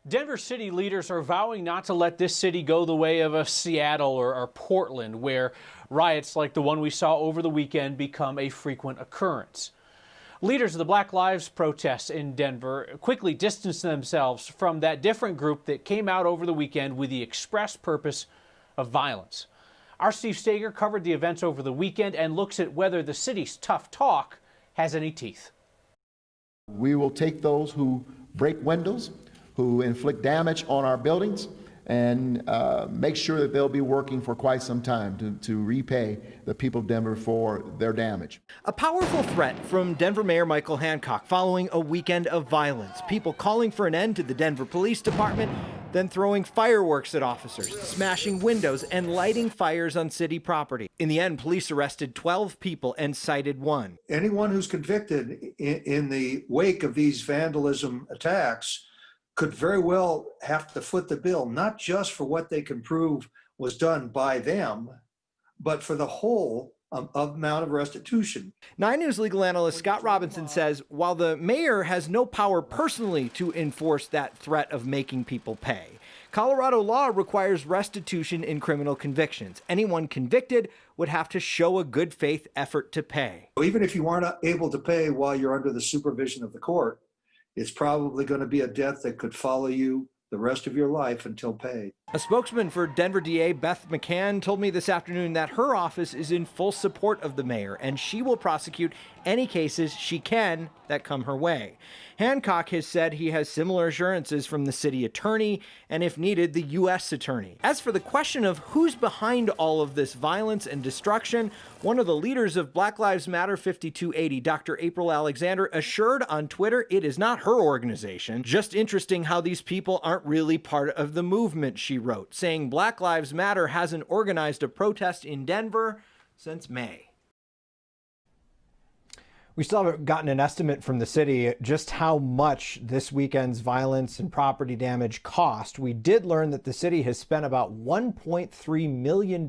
Denver city leaders are vowing not to let this city go the way of a Seattle or Portland, where riots like the one we saw over the weekend become a frequent occurrence. Leaders of the Black Lives protests in Denver quickly distanced themselves from that different group that came out over the weekend with the express purpose of violence. Our Steve Stager covered the events over the weekend and looks at whether the city's tough talk has any teeth. We will take those who break windows, who inflict damage on our buildings, and make sure that they'll be working for quite some time to repay the people of Denver for their damage. A powerful threat from Denver Mayor Michael Hancock following a weekend of violence. People calling for an end to the Denver Police Department, then throwing fireworks at officers, smashing windows, and lighting fires on city property. In the end, police arrested 12 people and cited one. Anyone who's convicted in the wake of these vandalism attacks could very well have to foot the bill, not just for what they can prove was done by them, but for the whole amount of restitution. 9 News legal analyst Scott Robinson says while the mayor has no power personally to enforce that threat of making people pay, Colorado law requires restitution in criminal convictions. Anyone convicted would have to show a good faith effort to pay. Even if you aren't able to pay while you're under the supervision of the court, it's probably going to be a debt that could follow you the rest of your life until paid. A spokesman for Denver DA Beth McCann told me this afternoon that her office is in full support of the mayor and she will prosecute any cases she can that come her way. Hancock has said he has similar assurances from the city attorney and, if needed, the U.S. attorney. As for the question of who's behind all of this violence and destruction, one of the leaders of Black Lives Matter 5280, Dr. April Alexander, assured on Twitter it is not her organization. Just interesting how these people aren't really part of the movement, she wrote, saying Black Lives Matter hasn't organized a protest in Denver since May. We still haven't gotten an estimate from the city just how much this weekend's violence and property damage cost. We did learn that the city has spent about $1.3 million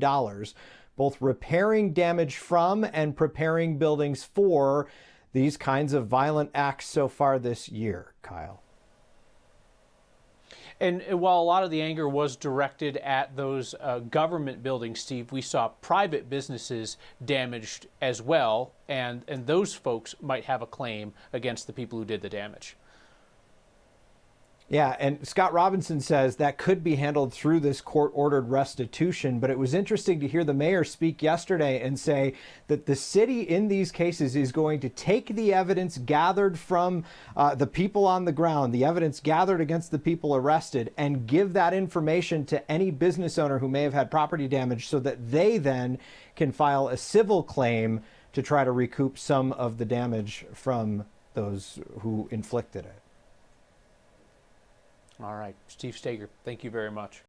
both repairing damage from and preparing buildings for these kinds of violent acts so far this year. Kyle. And while a lot of the anger was directed at those government buildings, Steve, we saw private businesses damaged as well, and those folks might have a claim against the people who did the damage. Yeah, and Scott Robinson says that could be handled through this court-ordered restitution, but it was interesting to hear the mayor speak yesterday and say that the city in these cases is going to take the evidence gathered from the people on the ground, the evidence gathered against the people arrested, and give that information to any business owner who may have had property damage so that they then can file a civil claim to try to recoup some of the damage from those who inflicted it. All right, Steve Stager, thank you very much.